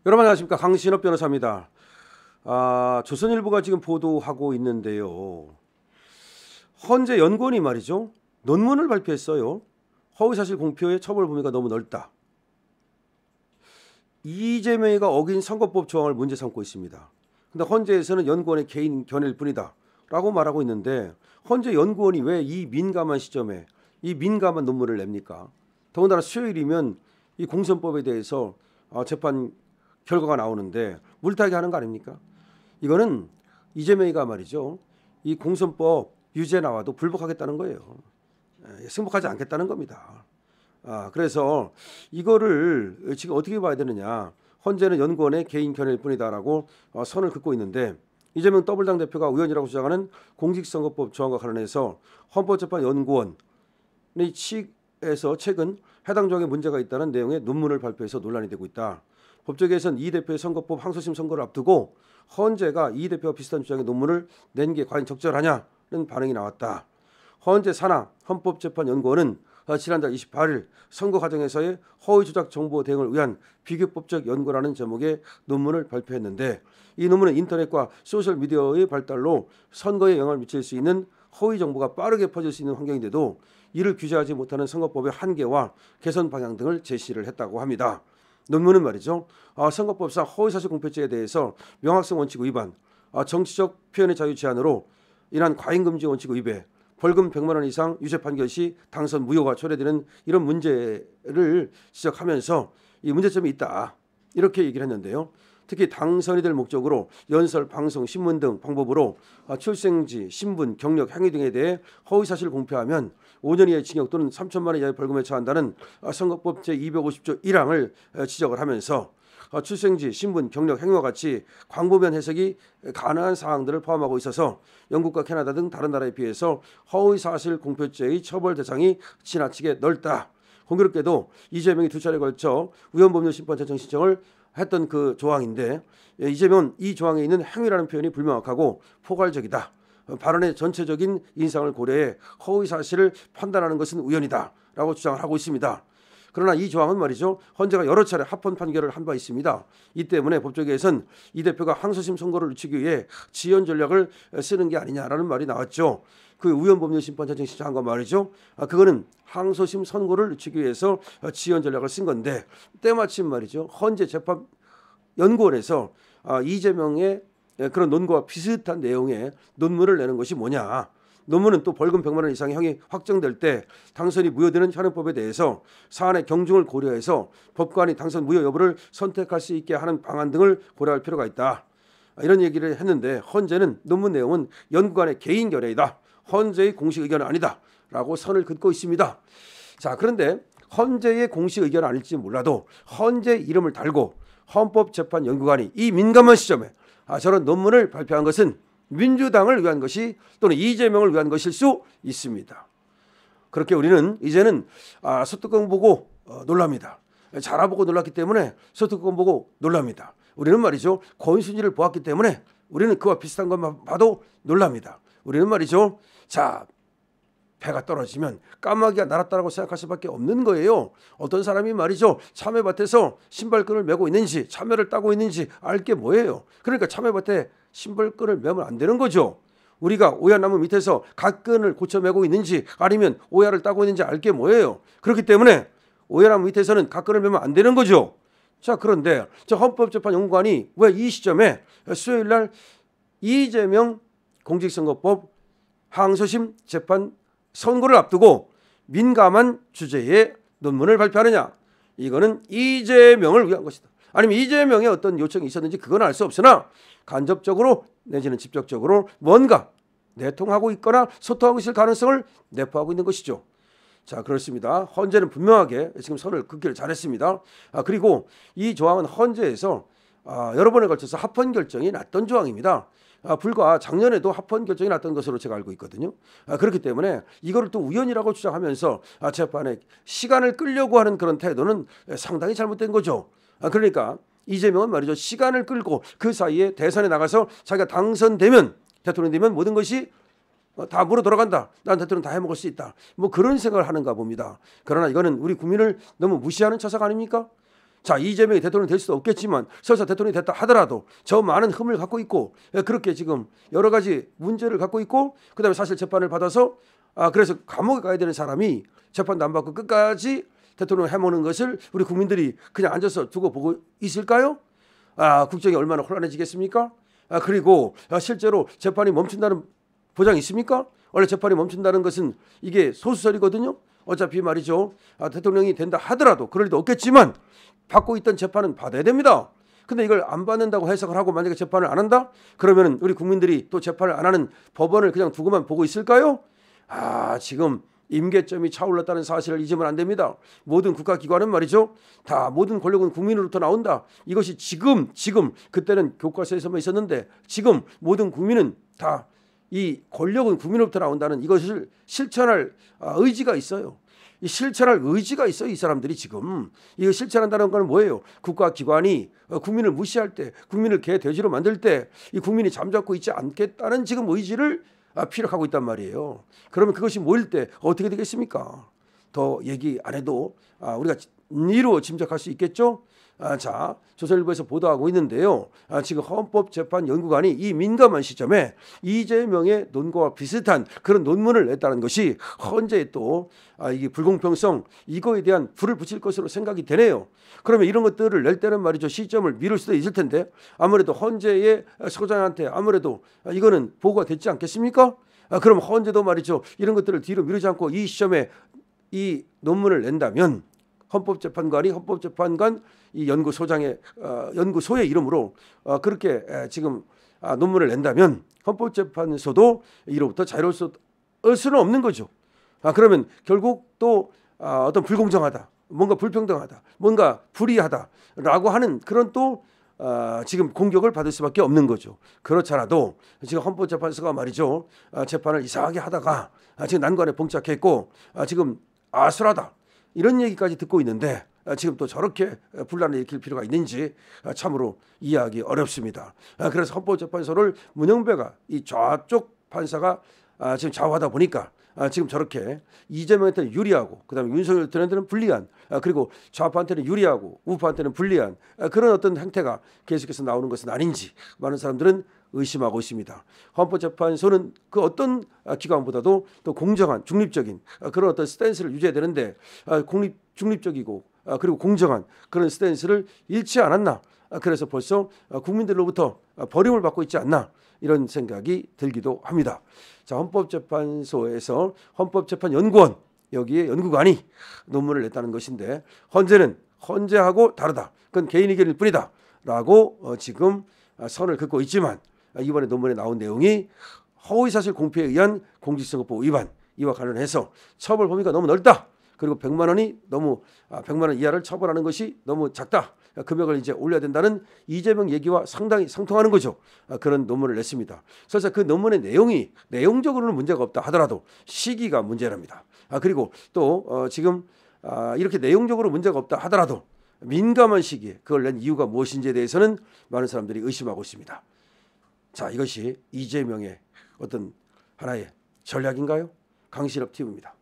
여러분 안녕하십니까, 강신업 변호사입니다. 조선일보가 지금 보도하고 있는데요. 헌재 연구원이 말이죠, 논문을 발표했어요. 허위사실 공표의 처벌 범위가 너무 넓다. 이재명이가 어긴 선거법 조항을 문제 삼고 있습니다. 근데 헌재에서는 연구원의 개인 견해일 뿐이다 라고 말하고 있는데, 헌재 연구원이 왜 이 민감한 시점에 이 민감한 논문을 냅니까? 더군다나 수요일이면 이 공선법에 대해서 재판 결과가 나오는데 물타기 하는 거 아닙니까? 이거는 이재명이가 말이죠, 이 공선법 유죄 나와도 불복하겠다는 거예요. 승복하지 않겠다는 겁니다. 그래서 이거를 지금 어떻게 봐야 되느냐. 헌재는 연구원의 개인 견해일 뿐이다라고 선을 긋고 있는데, 이재명 더블당 대표가 우연이라고 주장하는 공직선거법 조항과 관련해서 헌법재판연구원의 측에서 최근 해당 조항에 문제가 있다는 내용의 논문을 발표해서 논란이 되고 있다. 법조계에서는 이 대표의 선거법 항소심 선거를 앞두고 헌재가 이 대표와 비슷한 주장의 논문을 낸 게 과연 적절하냐는 반응이 나왔다. 헌재 산하 헌법재판연구원은 지난달 28일 선거 과정에서의 허위 조작 정보 대응을 위한 비교법적 연구라는 제목의 논문을 발표했는데, 이 논문은 인터넷과 소셜미디어의 발달로 선거에 영향을 미칠 수 있는 허위 정보가 빠르게 퍼질 수 있는 환경인데도 이를 규제하지 못하는 선거법의 한계와 개선 방향 등을 제시를 했다고 합니다. 논문은 말이죠, 선거법상 허위사실 공표죄에 대해서 명확성 원칙 위반, 정치적 표현의 자유 제한으로 인한 과잉금지 원칙 위배, 벌금 100만 원 이상 유죄 판결 시 당선 무효가 초래되는 이런 문제를 지적하면서 이 문제점이 있다, 이렇게 얘기를 했는데요. 특히 당선이 될 목적으로 연설, 방송, 신문 등 방법으로 출생지, 신분, 경력, 행위 등에 대해 허위사실을 공표하면 5년 이하의 징역 또는 3천만 원 이하의 벌금에 처한다는 선거법 제250조 1항을 지적을 하면서 출생지, 신분, 경력, 행위와 같이 광범위한 해석이 가능한 사항들을 포함하고 있어서 영국과 캐나다 등 다른 나라에 비해서 허위사실 공표죄의 처벌 대상이 지나치게 넓다. 공교롭게도 이재명이 두 차례 걸쳐 위헌법률심판 제청 신청을 했던 그 조항인데, 이재명은 이 조항에 있는 행위라는 표현이 불명확하고 포괄적이다. 발언의 전체적인 인상을 고려해 허위사실을 판단하는 것은 우연이다 라고 주장을 하고 있습니다. 그러나 이 조항은 말이죠, 헌재가 여러 차례 합헌 판결을 한 바 있습니다. 이 때문에 법조계에선 이 대표가 항소심 선고를 늦추기 위해 지연 전략을 쓰는 게 아니냐라는 말이 나왔죠. 그 위헌법률심판 제청 신청한 거 말이죠, 그거는 항소심 선고를 늦추기 위해서 지연 전략을 쓴 건데, 때마침 말이죠, 헌재 재판연구원에서 이재명의 그런 논거와 비슷한 내용의 논문을 내는 것이 뭐냐. 논문은 또 벌금 100만 원 이상의 형이 확정될 때 당선이 무효되는 현행법에 대해서 사안의 경중을 고려해서 법관이 당선 무효 여부를 선택할 수 있게 하는 방안 등을 고려할 필요가 있다, 이런 얘기를 했는데, 헌재는 논문 내용은 연구관의 개인 견해이다, 헌재의 공식 의견은 아니다 라고 선을 긋고 있습니다. 자, 그런데 헌재의 공식 의견은 아닐지 몰라도 헌재 이름을 달고 헌법재판연구관이 이 민감한 시점에 저런 논문을 발표한 것은 민주당을 위한 것이 또는 이재명을 위한 것일 수 있습니다. 그렇게 우리는 이제는 소뚜껑 보고 놀랍니다. 잘 알아보고 놀랐기 때문에 소뚜껑 보고 놀랍니다. 우리는 말이죠, 권순일을 보았기 때문에 우리는 그와 비슷한 것만 봐도 놀랍니다. 우리는 말이죠, 자, 배가 떨어지면 까마귀가 날았다라고 생각할 수밖에 없는 거예요. 어떤 사람이 말이죠, 참외밭에서 신발끈을 메고 있는지 참외를 따고 있는지 알 게 뭐예요. 그러니까 참외밭에 신발끈을 메면 안 되는 거죠. 우리가 오야나무 밑에서 갓끈을 고쳐 메고 있는지 아니면 오야를 따고 있는지 알 게 뭐예요. 그렇기 때문에 오야나무 밑에서는 갓끈을 메면 안 되는 거죠. 자, 그런데 저 헌법재판연구관이 왜 이 시점에 수요일 날 이재명 공직선거법 항소심 재판 선고를 앞두고 민감한 주제의 논문을 발표하느냐. 이거는 이재명을 위한 것이다. 아니면 이재명의 어떤 요청이 있었는지 그건 알 수 없으나 간접적으로 내지는 직접적으로 뭔가 내통하고 있거나 소통하고 있을 가능성을 내포하고 있는 것이죠. 자, 그렇습니다. 헌재는 분명하게 지금 선을 긋기를 잘했습니다. 그리고 이 조항은 헌재에서 여러 번에 걸쳐서 합헌 결정이 났던 조항입니다. 불과 작년에도 합헌 결정이 났던 것으로 제가 알고 있거든요. 그렇기 때문에 이거를 또 우연이라고 주장하면서 재판에 시간을 끌려고 하는 그런 태도는 상당히 잘못된 거죠. 그러니까 이재명은 말이죠, 시간을 끌고 그 사이에 대선에 나가서 자기가 당선되면, 대통령이 되면 모든 것이 다 물어 돌아간다. 난 대통령 다 해먹을 수 있다. 뭐 그런 생각을 하는가 봅니다. 그러나 이거는 우리 국민을 너무 무시하는 처사가 아닙니까? 자, 이재명이 대통령이 될 수도 없겠지만 설사 대통령이 됐다 하더라도 저 많은 흠을 갖고 있고 그렇게 지금 여러 가지 문제를 갖고 있고 그다음에 사실 재판을 받아서 그래서 감옥에 가야 되는 사람이 재판도 안 받고 끝까지 대통령을 해먹는 것을 우리 국민들이 그냥 앉아서 두고 보고 있을까요? 국정이 얼마나 혼란해지겠습니까? 그리고 실제로 재판이 멈춘다는 보장이 있습니까? 원래 재판이 멈춘다는 것은 이게 소수설이거든요. 어차피 말이죠. 대통령이 된다 하더라도 그럴 리도 없겠지만 받고 있던 재판은 받아야 됩니다. 근데 이걸 안 받는다고 해석을 하고 만약에 재판을 안 한다? 그러면 우리 국민들이 또 재판을 안 하는 법원을 그냥 두고만 보고 있을까요? 지금 임계점이 차올랐다는 사실을 잊으면 안 됩니다. 모든 국가기관은 말이죠. 다 모든 권력은 국민으로부터 나온다. 이것이 지금 그때는 교과서에서만 있었는데 지금 모든 국민은 다 이 권력은 국민으로부터 나온다는 이것을 실천할 의지가 있어요. 이 실천할 의지가 있어요. 이 사람들이 지금 이거 실천한다는 건 뭐예요? 국가기관이 국민을 무시할 때, 국민을 개돼지로 만들 때 이 국민이 잠잡고 있지 않겠다는 지금 의지를 피력하고 있단 말이에요. 그러면 그것이 모일 때 어떻게 되겠습니까? 더 얘기 안 해도 우리가 이루 짐작할 수 있겠죠? 자, 조선일보에서 보도하고 있는데요. 지금 헌법재판연구관이 이 민감한 시점에 이재명의 논거와 비슷한 그런 논문을 냈다는 것이 헌재에 또 이게 불공평성 이거에 대한 불을 붙일 것으로 생각이 되네요. 그러면 이런 것들을 낼 때는 말이죠. 시점을 미룰 수도 있을 텐데 아무래도 헌재의 소장한테 아무래도 이거는 보고가 됐지 않겠습니까? 그럼 헌재도 말이죠. 이런 것들을 뒤로 미루지 않고 이 시점에 이 논문을 낸다면 헌법재판관 이 연구소장의 연구소의 이름으로 그렇게 지금 논문을 낸다면 헌법재판소도 이로부터 자유로울 수는 없는 거죠. 그러면 결국 또 어떤 불공정하다, 뭔가 불평등하다, 뭔가 불이하다라고 하는 그런 또 지금 공격을 받을 수밖에 없는 거죠. 그렇잖아도 지금 헌법재판소가 말이죠. 재판을 이상하게 하다가 지금 난관에 봉착했고 지금 아수라다. 이런 얘기까지 듣고 있는데 지금 또 저렇게 분란을 일으킬 필요가 있는지 참으로 이해하기 어렵습니다. 그래서 헌법재판소를 문영배가 이 좌쪽 판사가 지금 좌우하다 보니까 지금 저렇게 이재명한테는 유리하고 그다음에 윤석열한테는 불리한 그리고 좌파한테는 유리하고 우파한테는 불리한 그런 어떤 행태가 계속해서 나오는 것은 아닌지 많은 사람들은 의심하고 있습니다. 헌법재판소는 그 어떤 기관보다도 또 공정한 중립적인 그런 어떤 스탠스를 유지해야 되는데 중립적이고 그리고 공정한 그런 스탠스를 잃지 않았나. 그래서 벌써 국민들로부터 버림을 받고 있지 않나 이런 생각이 들기도 합니다. 자, 헌법재판소에서 헌법재판연구원 여기에 연구관이 논문을 냈다는 것인데 헌재하고 다르다. 그건 개인 의견일 뿐이다라고 지금 선을 긋고 있지만 이번에 논문에 나온 내용이 허위사실 공표에 의한 공직선거법 위반 이와 관련해서 처벌 범위가 너무 넓다. 그리고 100만 원이 너무 100만 원 이하를 처벌하는 것이 너무 작다. 금액을 이제 올려야 된다는 이재명 얘기와 상당히 상통하는 거죠. 그런 논문을 냈습니다. 그래서 그 논문의 내용이 내용적으로는 문제가 없다 하더라도 시기가 문제랍니다. 그리고 또 지금 이렇게 내용적으로 문제가 없다 하더라도 민감한 시기에 그걸 낸 이유가 무엇인지에 대해서는 많은 사람들이 의심하고 있습니다. 자, 이것이 이재명의 어떤 하나의 전략인가요? 강신업 TV입니다.